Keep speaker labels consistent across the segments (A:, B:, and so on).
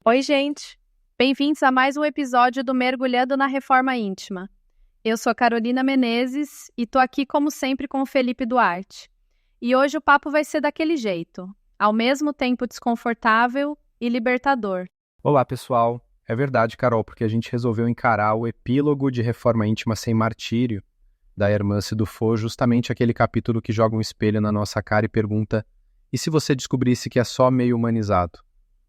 A: Oi, gente! Bem-vindos a mais um episódio do Mergulhando na Reforma Íntima. Eu sou a Carolina Menezes e tô aqui, como sempre, com o Felipe Duarte. E hoje o papo vai ser daquele jeito, ao mesmo tempo desconfortável e libertador.
B: Olá, pessoal. É verdade, Carol, porque a gente resolveu encarar o epílogo de Reforma Íntima Sem Martírio, da Hermance Dufour, justamente aquele capítulo que joga um espelho na nossa cara e pergunta: e se você descobrisse que é só meio humanizado?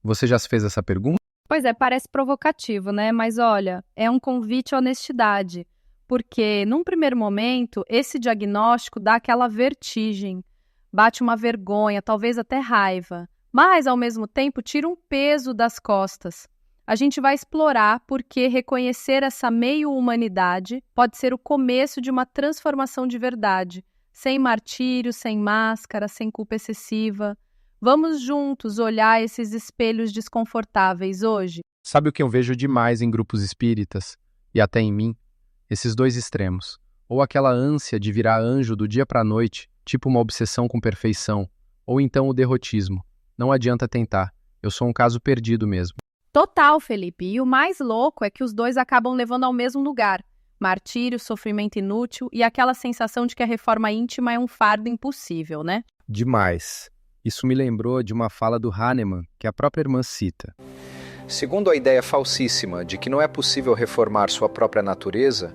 B: Você já se fez essa pergunta?
A: Pois é, parece provocativo, né? Mas olha, é um convite à honestidade, porque num primeiro momento, esse diagnóstico dá aquela vertigem, bate uma vergonha, talvez até raiva, mas ao mesmo tempo tira um peso das costas. A gente vai explorar porque reconhecer essa meio-humanidade pode ser o começo de uma transformação de verdade, sem martírio, sem máscara, sem culpa excessiva. Vamos juntos olhar esses espelhos desconfortáveis hoje?
B: Sabe o que eu vejo demais em grupos espíritas, e até em mim? Esses dois extremos. Ou aquela ânsia de virar anjo do dia para a noite, tipo uma obsessão com perfeição, ou então o derrotismo. Não adianta tentar, eu sou um caso perdido mesmo.
A: Total, Felipe. E o mais louco é que os dois acabam levando ao mesmo lugar. Martírio, sofrimento inútil e aquela sensação de que a reforma íntima é um fardo impossível, né?
B: Demais. Isso me lembrou de uma fala do Hahnemann, que a própria irmã cita.
C: Segundo a ideia falsíssima de que não é possível reformar sua própria natureza,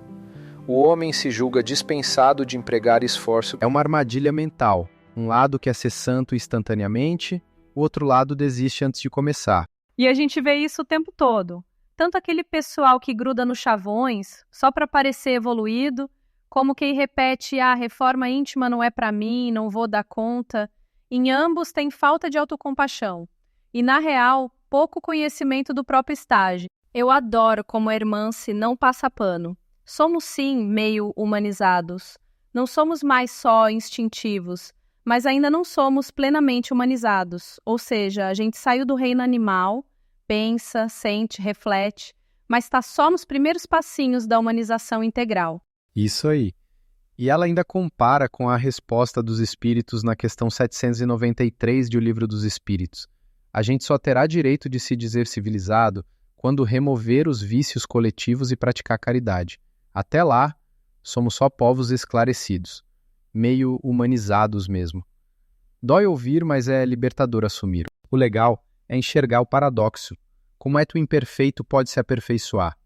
C: o homem se julga dispensado de empregar esforço.
B: É uma armadilha mental. Um lado quer ser santo instantaneamente, o outro lado desiste antes de começar.
A: E a gente vê isso o tempo todo. Tanto aquele pessoal que gruda nos chavões, só para parecer evoluído, como quem repete: a reforma íntima não é para mim, não vou dar conta. Em ambos tem falta de autocompaixão. E, na real, pouco conhecimento do próprio estágio. Eu adoro como a Hermance não passa pano. Somos, sim, meio humanizados. Não somos mais só instintivos, mas ainda não somos plenamente humanizados. Ou seja, a gente saiu do reino animal, pensa, sente, reflete, mas está só nos primeiros passinhos da humanização integral.
B: Isso aí. E ela ainda compara com a resposta dos espíritos na questão 793 de O Livro dos Espíritos. A gente só terá direito de se dizer civilizado quando remover os vícios coletivos e praticar caridade. Até lá, somos só povos esclarecidos, meio humanizados mesmo. Dói ouvir, mas é libertador assumir. O legal é enxergar o paradoxo. Como é que o imperfeito pode se aperfeiçoar?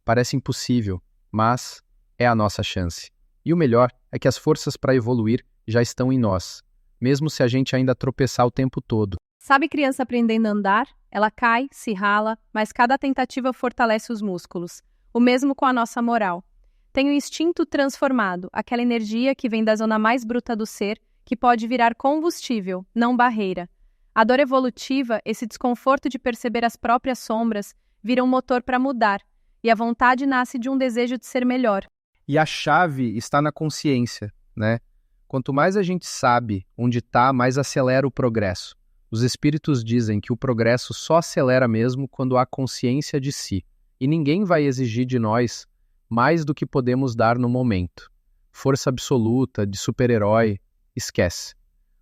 B: Parece impossível, mas é a nossa chance. E o melhor é que as forças para evoluir já estão em nós, mesmo se a gente ainda tropeçar o tempo todo.
A: Sabe criança aprendendo a andar? Ela cai, se rala, mas cada tentativa fortalece os músculos. O mesmo com a nossa moral. Tem o instinto transformado, aquela energia que vem da zona mais bruta do ser, que pode virar combustível, não barreira. A dor evolutiva, esse desconforto de perceber as próprias sombras, vira um motor para mudar, e a vontade nasce de um desejo de ser melhor.
B: E a chave está na consciência, né? Quanto mais a gente sabe onde está, mais acelera o progresso. Os espíritos dizem que o progresso só acelera mesmo quando há consciência de si. E ninguém vai exigir de nós mais do que podemos dar no momento. Força absoluta, de super-herói, esquece.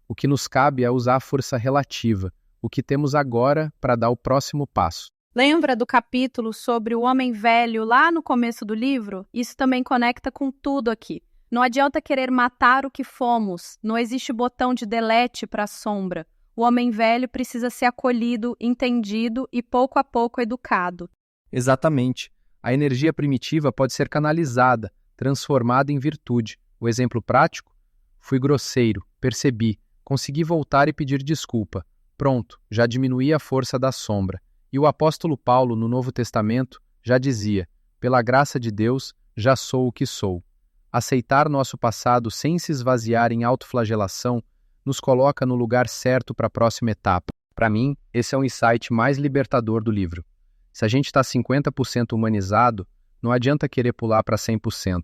B: O que nos cabe é usar a força relativa, o que temos agora para dar o próximo passo.
A: Lembra do capítulo sobre o homem velho lá no começo do livro? Isso também conecta com tudo aqui. Não adianta querer matar o que fomos, não existe botão de delete para a sombra. O homem velho precisa ser acolhido, entendido e pouco a pouco educado.
B: Exatamente. A energia primitiva pode ser canalizada, transformada em virtude. O exemplo prático? Fui grosseiro, percebi, consegui voltar e pedir desculpa. Pronto, já diminuí a força da sombra. E o apóstolo Paulo, no Novo Testamento, já dizia: pela graça de Deus, já sou o que sou. Aceitar nosso passado sem se esvaziar em autoflagelação nos coloca no lugar certo para a próxima etapa. Para mim, esse é o insight mais libertador do livro. Se a gente está 50% humanizado, não adianta querer pular para 100%.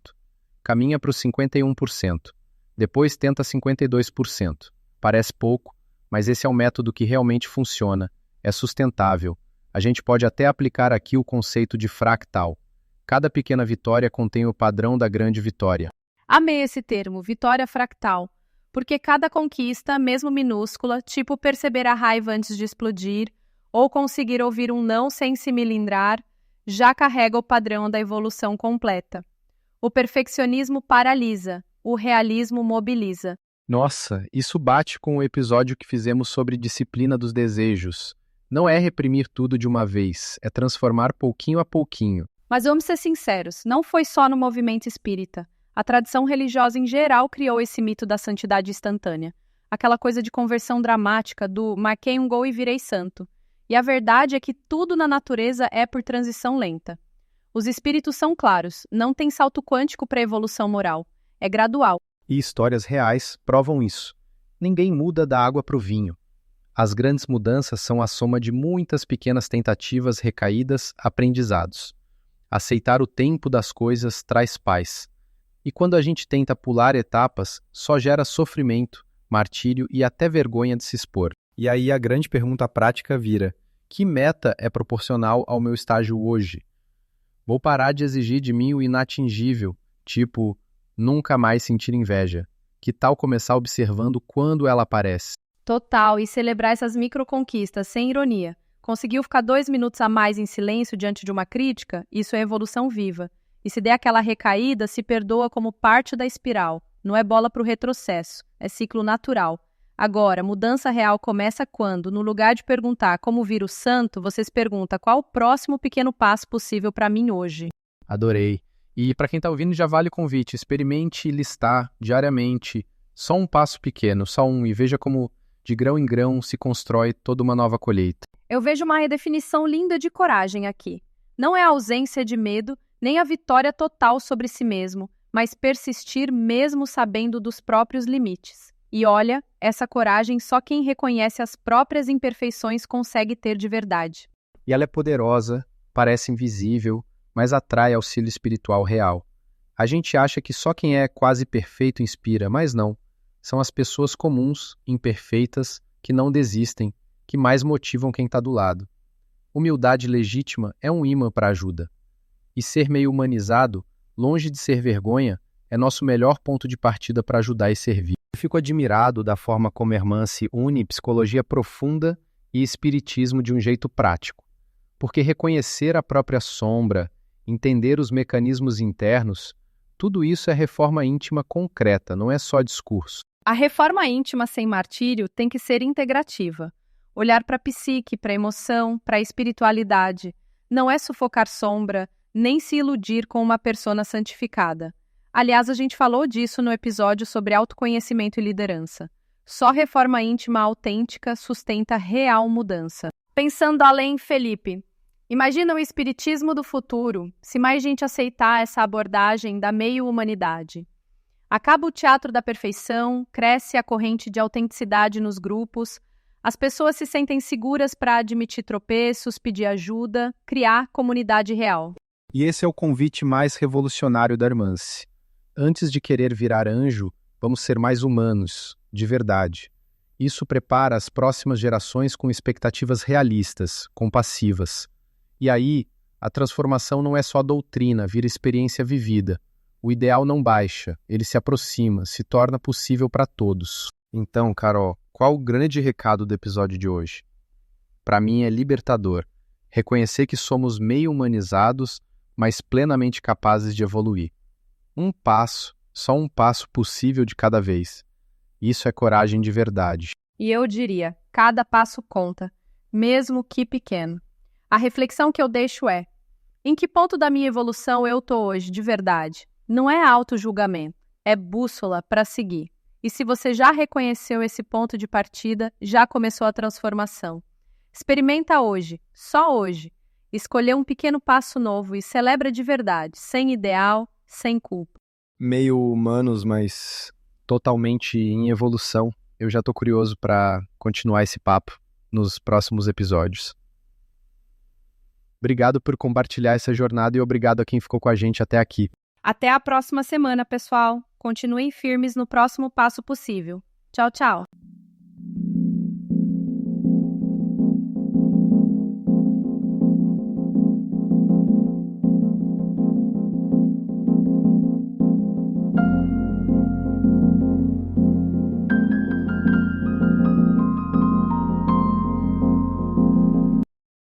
B: Caminha para os 51%. Depois tenta 52%. Parece pouco, mas esse é um método que realmente funciona, é sustentável. A gente pode até aplicar aqui o conceito de fractal. Cada pequena vitória contém o padrão da grande vitória.
A: Amei esse termo, vitória fractal, porque cada conquista, mesmo minúscula, tipo perceber a raiva antes de explodir, ou conseguir ouvir um não sem se melindrar, já carrega o padrão da evolução completa. O perfeccionismo paralisa, o realismo mobiliza.
B: Nossa, isso bate com o episódio que fizemos sobre disciplina dos desejos. Não é reprimir tudo de uma vez, é transformar pouquinho a pouquinho.
A: Mas vamos ser sinceros, não foi só no movimento espírita. A tradição religiosa em geral criou esse mito da santidade instantânea. Aquela coisa de conversão dramática do marquei um gol e virei santo. E a verdade é que tudo na natureza é por transição lenta. Os espíritos são claros, não tem salto quântico para a evolução moral. É gradual.
B: E histórias reais provam isso. Ninguém muda da água para o vinho. As grandes mudanças são a soma de muitas pequenas tentativas, recaídas, aprendizados. Aceitar o tempo das coisas traz paz. E quando a gente tenta pular etapas, só gera sofrimento, martírio e até vergonha de se expor. E aí a grande pergunta prática vira: que meta é proporcional ao meu estágio hoje? Vou parar de exigir de mim o inatingível, tipo, nunca mais sentir inveja. Que tal começar observando quando ela aparece?
A: Total, e celebrar essas microconquistas sem ironia. Conseguiu ficar 2 minutos a mais em silêncio diante de uma crítica? Isso é evolução viva. E se der aquela recaída, se perdoa como parte da espiral. Não é bola para o retrocesso, é ciclo natural. Agora, mudança real começa quando, no lugar de perguntar como vir o santo, você se pergunta qual o próximo pequeno passo possível para mim hoje.
B: Adorei. E para quem está ouvindo, já vale o convite. Experimente listar diariamente só um passo pequeno, só um, e veja como de grão em grão se constrói toda uma nova colheita.
A: Eu vejo uma redefinição linda de coragem aqui. Não é a ausência de medo, nem a vitória total sobre si mesmo, mas persistir mesmo sabendo dos próprios limites. E olha, essa coragem só quem reconhece as próprias imperfeições consegue ter de verdade.
B: E ela é poderosa, parece invisível, mas atrai auxílio espiritual real. A gente acha que só quem é quase perfeito inspira, mas não. São as pessoas comuns, imperfeitas, que não desistem, que mais motivam quem está do lado. Humildade legítima é um imã para ajuda. E ser meio humanizado, longe de ser vergonha, é nosso melhor ponto de partida para ajudar e servir. Eu fico admirado da forma como a irmã se une psicologia profunda e espiritismo de um jeito prático. Porque reconhecer a própria sombra, entender os mecanismos internos, tudo isso é reforma íntima concreta, não é só discurso.
A: A reforma íntima sem martírio tem que ser integrativa. Olhar para a psique, para a emoção, para a espiritualidade. Não é sufocar sombra, nem se iludir com uma persona santificada. Aliás, a gente falou disso no episódio sobre autoconhecimento e liderança. Só reforma íntima autêntica sustenta real mudança. Pensando além, Felipe, imagina o espiritismo do futuro, se mais gente aceitar essa abordagem da meio-humanidade. Acaba o teatro da perfeição, cresce a corrente de autenticidade nos grupos, as pessoas se sentem seguras para admitir tropeços, pedir ajuda, criar comunidade real.
B: E esse é o convite mais revolucionário da Hermance. Antes de querer virar anjo, vamos ser mais humanos, de verdade. Isso prepara as próximas gerações com expectativas realistas, compassivas. E aí, a transformação não é só doutrina, vira experiência vivida. O ideal não baixa, ele se aproxima, se torna possível para todos. Então, Carol, qual o grande recado do episódio de hoje? Para mim é libertador. Reconhecer que somos meio humanizados, mas plenamente capazes de evoluir. Um passo, só um passo possível de cada vez. Isso é coragem de verdade.
A: E eu diria, cada passo conta, mesmo que pequeno. A reflexão que eu deixo é: em que ponto da minha evolução eu estou hoje, de verdade? Não é auto-julgamento, é bússola para seguir. E se você já reconheceu esse ponto de partida, já começou a transformação. Experimenta hoje, só hoje, escolher um pequeno passo novo e celebra de verdade, sem ideal, sem culpa.
B: Meio humanos, mas totalmente em evolução. Eu já estou curioso para continuar esse papo nos próximos episódios. Obrigado por compartilhar essa jornada e obrigado a quem ficou com a gente até aqui.
A: Até a próxima semana, pessoal. Continuem firmes no próximo passo possível. Tchau, tchau.